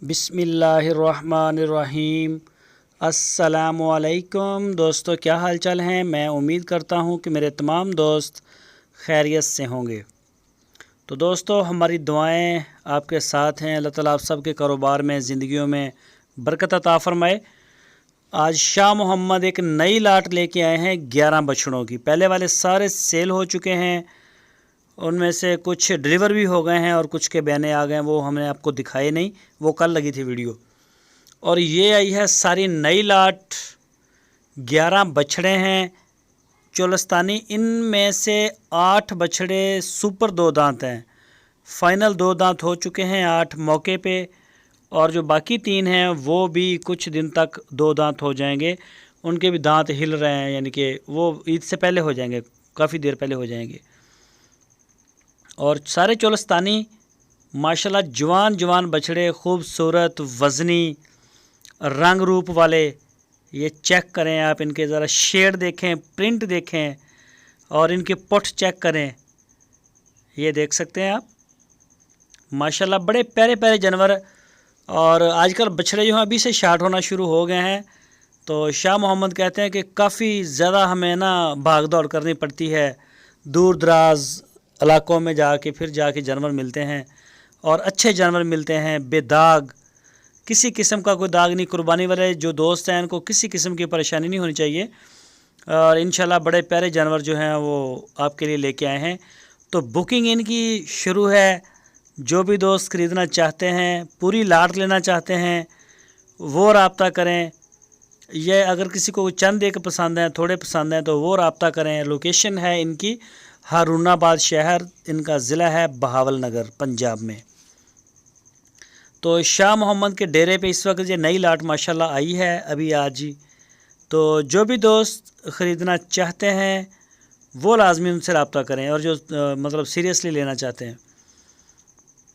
बिस्मिल्लाहिर्रहमानिर्रहीम। अस्सलामुअलैकुम दोस्तों, क्या हाल चाल हैं। मैं उम्मीद करता हूं कि मेरे तमाम दोस्त खैरियत से होंगे। तो दोस्तों, हमारी दुआएं आपके साथ हैं। अल्लाह ताला आप सब के कारोबार में, ज़िंदगियों में बरकत अता फ़रमाए। आज शाह मोहम्मद एक नई लाट लेके आए हैं 11 बछड़ों की। पहले वाले सारे सेल हो चुके हैं, उनमें से कुछ डिलीवर भी हो गए हैं और कुछ के बयाने आ गए, वो हमने आपको दिखाए नहीं, वो कल लगी थी वीडियो। और ये आई है सारी नई लाट, 11 बछड़े हैं चोलस्तानी। इनमें से 8 बछड़े सुपर 2 दांत हैं, फाइनल 2 दांत हो चुके हैं 8 मौके पे, और जो बाकी 3 हैं वो भी कुछ दिन तक 2 दांत हो जाएंगे। उनके भी दांत हिल रहे हैं, यानी कि वो ईद से पहले हो जाएंगे, काफ़ी देर पहले हो जाएंगे। और सारे चोलस्तानी माशाल्लाह जवान जवान बछड़े, खूबसूरत वज़नी रंग रूप वाले। ये चेक करें आप, इनके ज़रा शेड देखें, प्रिंट देखें और इनके पुट चेक करें। ये देख सकते हैं आप, माशाल्लाह बड़े प्यारे प्यारे जानवर। और आजकल बछड़े जो हैं अभी से शार्ट होना शुरू हो गए हैं। तो शाह मोहम्मद कहते हैं कि काफ़ी ज़्यादा हमें ना भाग दौड़ करनी पड़ती है, दूर दराज इलाकों में जाके फिर जाके जानवर मिलते हैं, और अच्छे जानवर मिलते हैं बेदाग, किसी किस्म का कोई दाग नहीं। कुर्बानी वाले जो दोस्त हैं इनको किसी किस्म की परेशानी नहीं होनी चाहिए। और इंशाल्लाह बड़े प्यारे जानवर जो हैं वो आपके लिए लेके आए हैं। तो बुकिंग इनकी शुरू है। जो भी दोस्त ख़रीदना चाहते हैं, पूरी लाट लेना चाहते हैं, वो रब्ता करें। ये अगर किसी को चंद एक पसंद है, थोड़े पसंद हैं, तो वो रब्ता करें। लोकेशन है इनकी हारूनाबाद शहर, इनका ज़िला है बहावल नगर, पंजाब में। तो शाह मोहम्मद के डेरे पे इस वक्त ये नई लाट माशाल्लाह आई है अभी आज ही। तो जो भी दोस्त ख़रीदना चाहते हैं वो लाजमी उनसे रब्ता करें, और जो मतलब सीरियसली लेना चाहते हैं।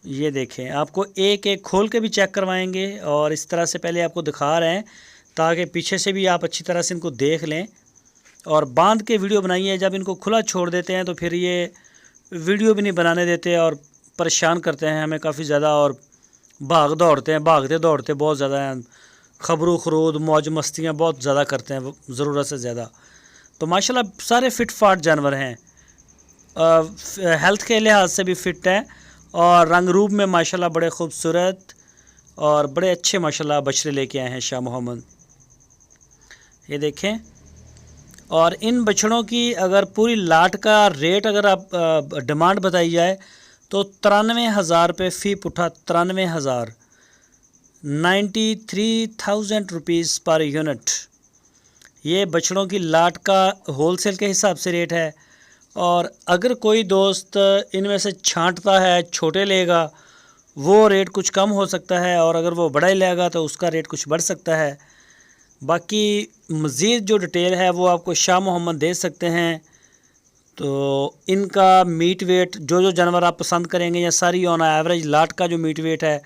ये देखें, आपको एक एक खोल के भी चेक करवाएंगे, और इस तरह से पहले आपको दिखा रहे हैं ताकि पीछे से भी आप अच्छी तरह से इनको देख लें। और बांध के वीडियो बनाइए। जब इनको खुला छोड़ देते हैं तो फिर ये वीडियो भी नहीं बनाने देते और परेशान करते हैं हमें काफ़ी ज़्यादा, और भागते दौड़ते बहुत ज़्यादा हैं, खबरू खरूद मौज मस्तियाँ बहुत ज़्यादा करते हैं, ज़रूरत से ज़्यादा। तो माशाल्लाह सारे फिट फाट जानवर हैं, हेल्थ के लिहाज से भी फिट हैं, और रंग रूप में माशाल्लाह बड़े खूबसूरत और बड़े अच्छे माशाल्लाह बछड़े लेके आए हैं शाह मोहम्मद। ये देखें। और इन बछड़ों की अगर पूरी लाट का रेट अगर आप डिमांड बताई जाए तो 93,000 रुपये फ़ी पुट्ठा, 93,000, 93,000 रुपीज़ पर यूनिट। ये बछड़ों की लाट का होलसेल के हिसाब से रेट है। और अगर कोई दोस्त इनमें से छांटता है, छोटे लेगा, वो रेट कुछ कम हो सकता है, और अगर वो बड़ा ही लेगा तो उसका रेट कुछ बढ़ सकता है। बाकी मज़ीद जो डिटेल है वो आपको शाह मोहम्मद दे सकते हैं। तो इनका मीट वेट, जो जानवर आप पसंद करेंगे, या सारी ऑन एवरेज लाट का जो मीट वेट है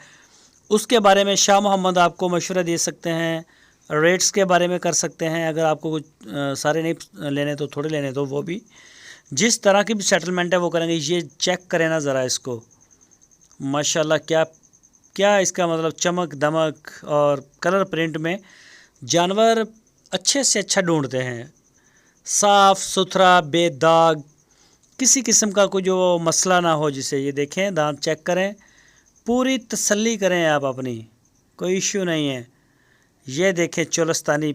उसके बारे में शाह मोहम्मद आपको मशवरा दे सकते हैं। रेट्स के बारे में कर सकते हैं। अगर आपको कुछ सारे नहीं लेने तो थोड़े लेने तो वो भी जिस तरह की भी सेटलमेंट है वो करेंगे। ये चेक करें ना ज़रा इसको, माशाल्लाह क्या क्या इसका मतलब चमक दमक और कलर प्रिंट में जानवर अच्छे से अच्छा ढूंढते हैं। साफ़ सुथरा बेदाग, किसी किस्म का कोई जो मसला ना हो जिसे। ये देखें, दांत चेक करें, पूरी तसल्ली करें आप अपनी, कोई इश्यू नहीं है। ये देखें चोलस्तानी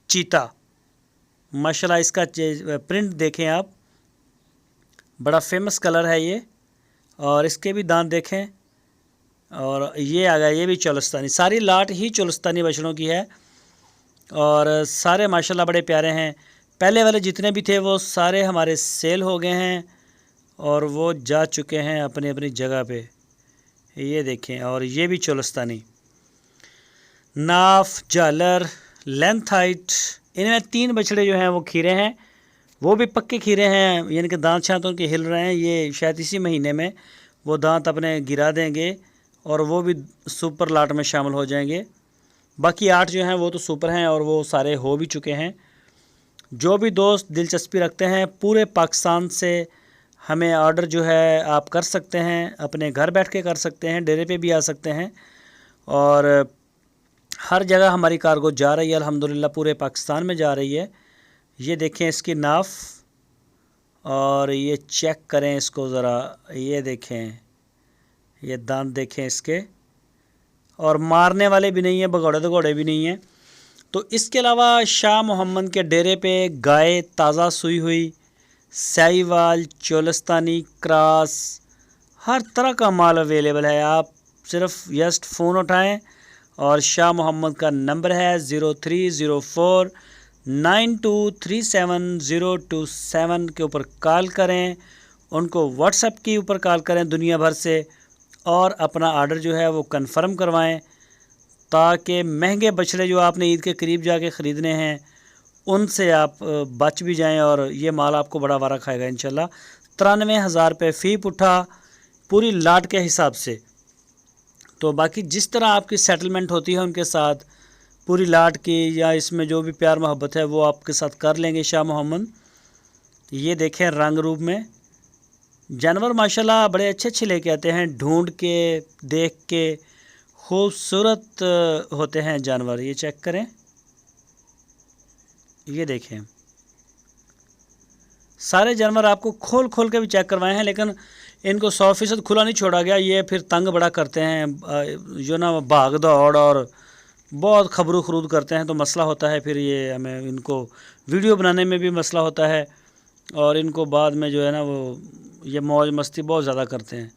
चीता, माशाल्लाह इसका प्रिंट देखें आप, बड़ा फेमस कलर है ये। और इसके भी दांत देखें। और ये आ गया, ये भी चोलस्तानी, सारी लाट ही चोलस्तानी बछड़ों की है। और सारे माशाल्लाह बड़े प्यारे हैं। पहले वाले जितने भी थे वो सारे हमारे सेल हो गए हैं और वो जा चुके हैं अपनी अपनी जगह पे। ये देखें, और ये भी चोलस्तानी, नाफ, जालर, लेंथ, हाइट। इनमें 3 बछड़े जो हैं वो खीरे हैं, वो भी पक्के खीरे हैं, यानी कि दांत शांत उनके हिल रहे हैं। ये शायद इसी महीने में वो दांत अपने गिरा देंगे और वो भी सुपर लाट में शामिल हो जाएंगे। बाकी 8 जो हैं वो तो सुपर हैं और वो सारे हो भी चुके हैं। जो भी दोस्त दिलचस्पी रखते हैं पूरे पाकिस्तान से हमें ऑर्डर जो है आप कर सकते हैं, अपने घर बैठ के कर सकते हैं, डेरे पे भी आ सकते हैं। और हर जगह हमारी कार्गो जा रही है अल्हम्दुलिल्लाह, पूरे पाकिस्तान में जा रही है। ये देखें इसकी नाफ, और ये चेक करें इसको ज़रा, ये देखें, ये दांत देखें इसके, और मारने वाले भी नहीं है, भगौड़े दगौड़े भी नहीं हैं। तो इसके अलावा शाह मोहम्मद के डेरे पे गाय ताज़ा सूई हुई, साहिवाल, चोलस्तानी, क्रास, हर तरह का माल अवेलेबल है। आप सिर्फ जस्ट फ़ोन उठाएं और शाह मोहम्मद का नंबर है 030492370027 के ऊपर कॉल करें, उनको व्हाट्सएप के ऊपर कॉल करें दुनिया भर से, और अपना आर्डर जो है वो कंफर्म करवाएं, ताकि महंगे बछड़े जो आपने ईद के करीब जाके ख़रीदने हैं उनसे आप बच भी जाएं, और ये माल आपको बड़ा वारा खाएगा इंशाल्लाह। 93,000 रुपये फ़ी पुट्ठा पूरी लाट के हिसाब से। तो बाकी जिस तरह आपकी सेटलमेंट होती है उनके साथ पूरी लाट की, या इसमें जो भी प्यार मोहब्बत है वो आपके साथ कर लेंगे शाह मोहम्मद। ये देखें रंग रूप में जानवर माशाल्लाह बड़े अच्छे अच्छे लेके आते हैं, ढूंढ के देख के खूबसूरत होते हैं जानवर। ये चेक करें, ये देखें, सारे जानवर आपको खोल खोल के भी चेक करवाए हैं, लेकिन इनको 100% खुला नहीं छोड़ा गया। ये फिर तंग बड़ा करते हैं, जो ना भाग दौड़ और बहुत खबरू खरूद करते हैं, तो मसला होता है। फिर ये हमें इनको वीडियो बनाने में भी मसला होता है, और इनको बाद में जो है ना वो ये मौज मस्ती बहुत ज़्यादा करते हैं।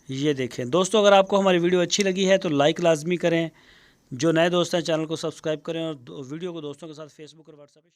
ये देखें दोस्तों, अगर आपको हमारी वीडियो अच्छी लगी है तो लाइक लाजमी करें, जो नए दोस्त हैं चैनल को सब्सक्राइब करें, और वीडियो को दोस्तों के साथ फेसबुक और व्हाट्सएप पे